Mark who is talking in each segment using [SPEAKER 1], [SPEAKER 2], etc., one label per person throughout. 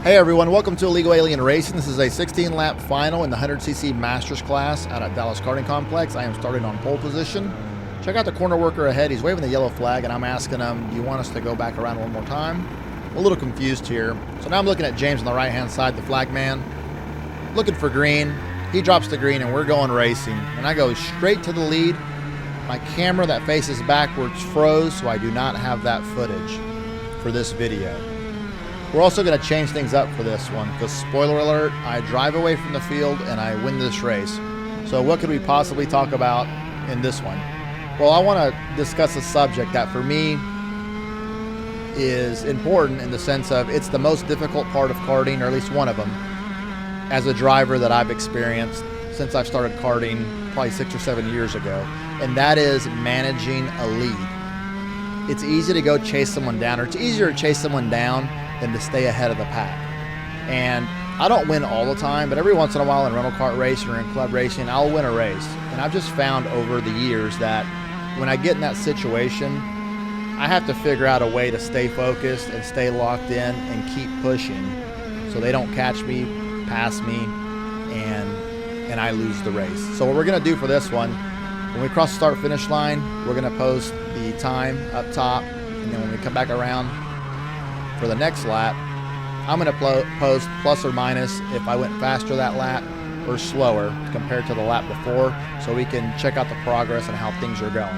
[SPEAKER 1] Hey everyone, welcome to Illegal Alien Racing. This is a 16-lap final in the 100cc Masters class out at Dallas Karting Complex. I am starting on pole position. Check out the corner worker ahead. He's waving the yellow flag, and I'm asking him, do you want us to go back around one more time? I'm a little confused here. So now I'm looking at James on the right-hand side, the flag man, looking for green. He drops the green, and we're going racing. And I go straight to the lead. My camera that faces backwards froze, so I do not have that footage for this video. We're also going to change things up for this one because, spoiler alert, I drive away from the field and I win this race. So what could we possibly talk about in this one? Well, I want to discuss a subject that for me is important in the sense of it's the most difficult part of karting, or at least one of them, as a driver that I've experienced since I've started karting probably 6 or 7 years ago, and that is managing a lead. It's easy to go chase someone down, or it's easier to chase someone down than to stay ahead of the pack. And I don't win all the time, but every once in a while in rental kart racing or in club racing, I'll win a race. And I've just found over the years that when I get in that situation, I have to figure out a way to stay focused and stay locked in and keep pushing so they don't catch me, pass me, and I lose the race. So what we're gonna do for this one, when we cross the start finish line, we're gonna post the time up top, and then when we come back around for the next lap, I'm going to post plus or minus if I went faster that lap or slower compared to the lap before, so we can check out the progress and how things are going.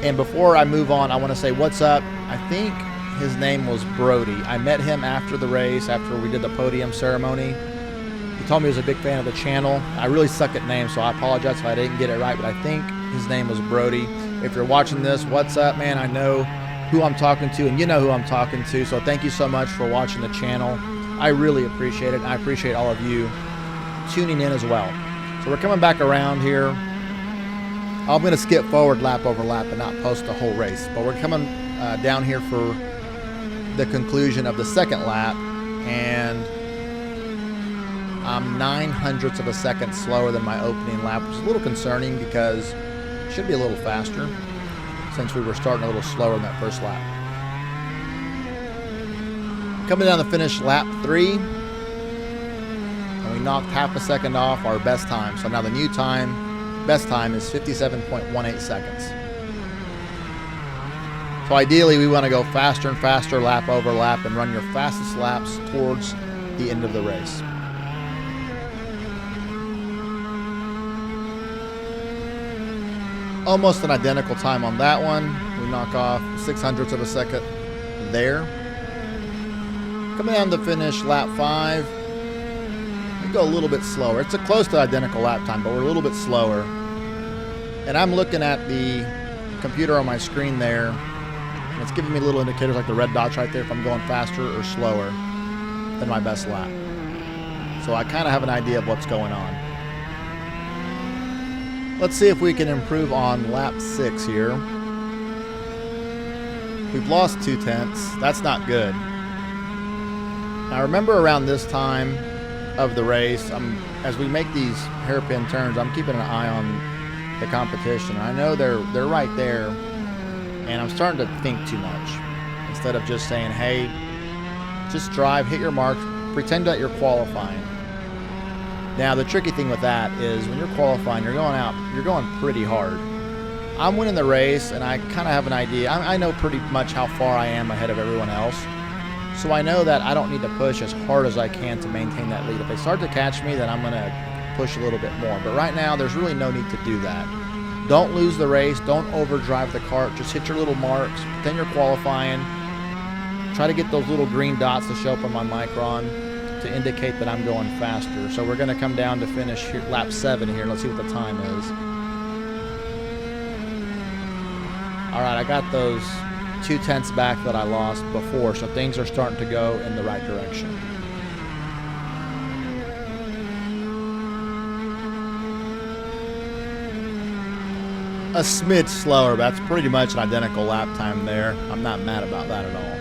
[SPEAKER 1] And before I move on, I want to say what's up. I think his name was Brody. I met him after the race, after we did the podium ceremony. He told me he was a big fan of the channel. I really suck at names, so I apologize if I didn't get it right, but I think his name was Brody. If you're watching this, what's up, man? I know who I'm talking to, and you know who I'm talking to, so thank you so much for watching the channel. I really appreciate it, and I appreciate all of you tuning in as well. So we're coming back around here. I'm going to skip forward lap over lap and not post the whole race, but we're coming down here for the conclusion of the second lap, and I'm 9/100ths of a second slower than my opening lap, which is a little concerning because it should be a little faster, since we were starting a little slower in that first lap. Coming down the finish, lap 3, and we knocked half a second off our best time. So now the new time, best time, is 57.18 seconds. So ideally we want to go faster and faster lap over lap and run your fastest laps towards the end of the race. Almost an identical time on that one. We knock off 6/100ths of a second there. Coming down to finish, lap 5, we go a little bit slower. It's a close to identical lap time, but we're a little bit slower. And I'm looking at the computer on my screen there, and it's giving me little indicators like the red dots right there if I'm going faster or slower than my best lap. So I kind of have an idea of what's going on. Let's see if we can improve on lap 6 here. We've lost 0.2. That's not good. Now remember, around this time of the race, as we make these hairpin turns, I'm keeping an eye on the competition. I know they're right there, and I'm starting to think too much. Instead of just saying, hey, just drive, hit your mark, pretend that you're qualifying. Now, the tricky thing with that is when you're qualifying, you're going pretty hard. I'm winning the race, and I kind of have an idea. I know pretty much how far I am ahead of everyone else. So I know that I don't need to push as hard as I can to maintain that lead. If they start to catch me, then I'm going to push a little bit more. But right now, there's really no need to do that. Don't lose the race. Don't overdrive the kart. Just hit your little marks. Pretend you're qualifying. Try to get those little green dots to show up on my micron to indicate that I'm going faster. So we're going to come down to finish here, lap 7 here. Let's see what the time is. All right, I got those 0.2 back that I lost before, so things are starting to go in the right direction. A smidge slower, but that's pretty much an identical lap time there. I'm not mad about that at all.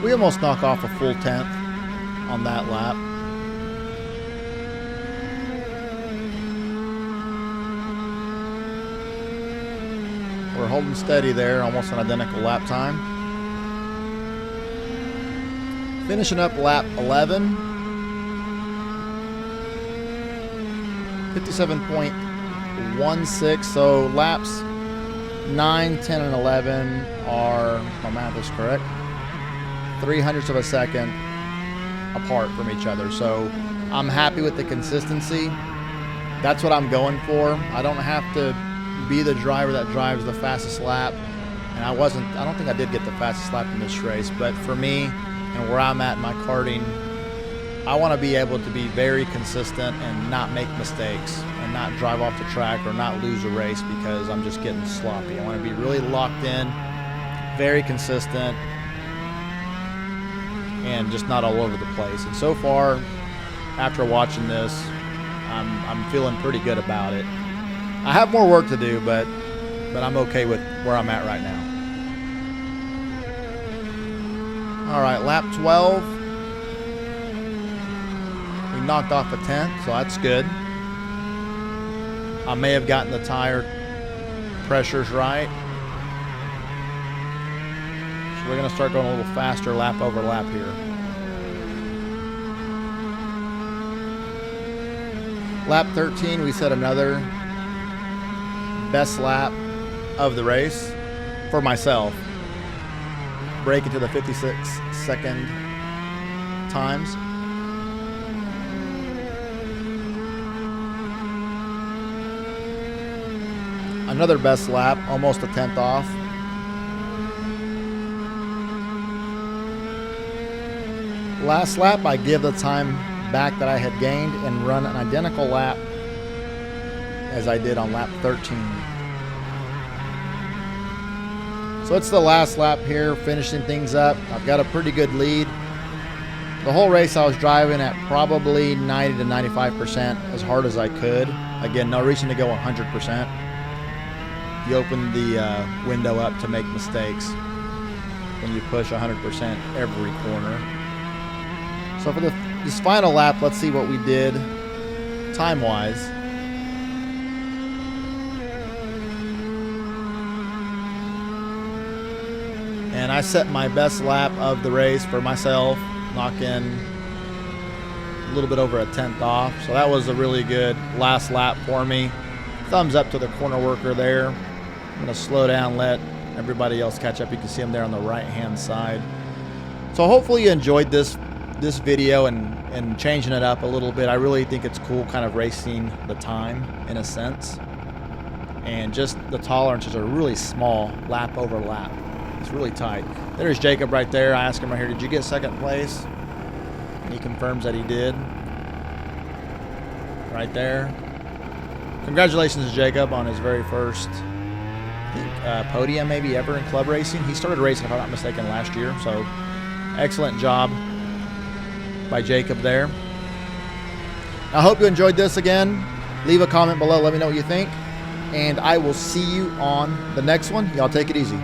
[SPEAKER 1] We almost knock off a full 10th on that lap. we're holding steady there, almost an identical lap time. Finishing up lap 11. 57.16, so laps 9, 10, and 11 are, my math is correct, 0.03 of a second apart from each other. So I'm happy with the consistency. That's what I'm going for. I don't have to be the driver that drives the fastest lap, and I don't think I did get the fastest lap in this race, but for me and where I'm at in my karting, I want to be able to be very consistent and not make mistakes and not drive off the track or not lose a race because I'm just getting sloppy. I want to be really locked in, very consistent, and just not all over the place. And so far, after watching this, I'm feeling pretty good about it. I have more work to do, but I'm okay with where I'm at right now. All right, lap 12. We knocked off a 10th, so that's good. I may have gotten the tire pressures right. So we're going to start going a little faster lap over lap here. Lap 13, we set another best lap of the race for myself. Break into the 56-second times. Another best lap, almost a 10th off. Last lap, I give the time back that I had gained and run an identical lap as I did on lap 13. So it's the last lap here, finishing things up. I've got a pretty good lead. The whole race I was driving at probably 90 to 95% as hard as I could. Again, no reason to go 100%. You open the window up to make mistakes when you push 100% every corner. So for this final lap, let's see what we did time-wise. And I set my best lap of the race for myself, knocking a little bit over a 10th off. So that was a really good last lap for me. Thumbs up to the corner worker there. I'm going to slow down, let everybody else catch up. You can see them there on the right-hand side. So hopefully you enjoyed this video and changing it up a little bit. I really think it's cool kind of racing the time in a sense. And just the tolerances are really small lap over lap. It's really tight. There's Jacob right there. I asked him right here, did you get second place? And he confirms that he did. Right there. Congratulations to Jacob on his very first podium maybe ever in club racing. He started racing, if I'm not mistaken, last year. So excellent job by Jacob there. I hope you enjoyed this again. Leave a comment below. Let me know what you think. And I will see you on the next one. Y'all take it easy.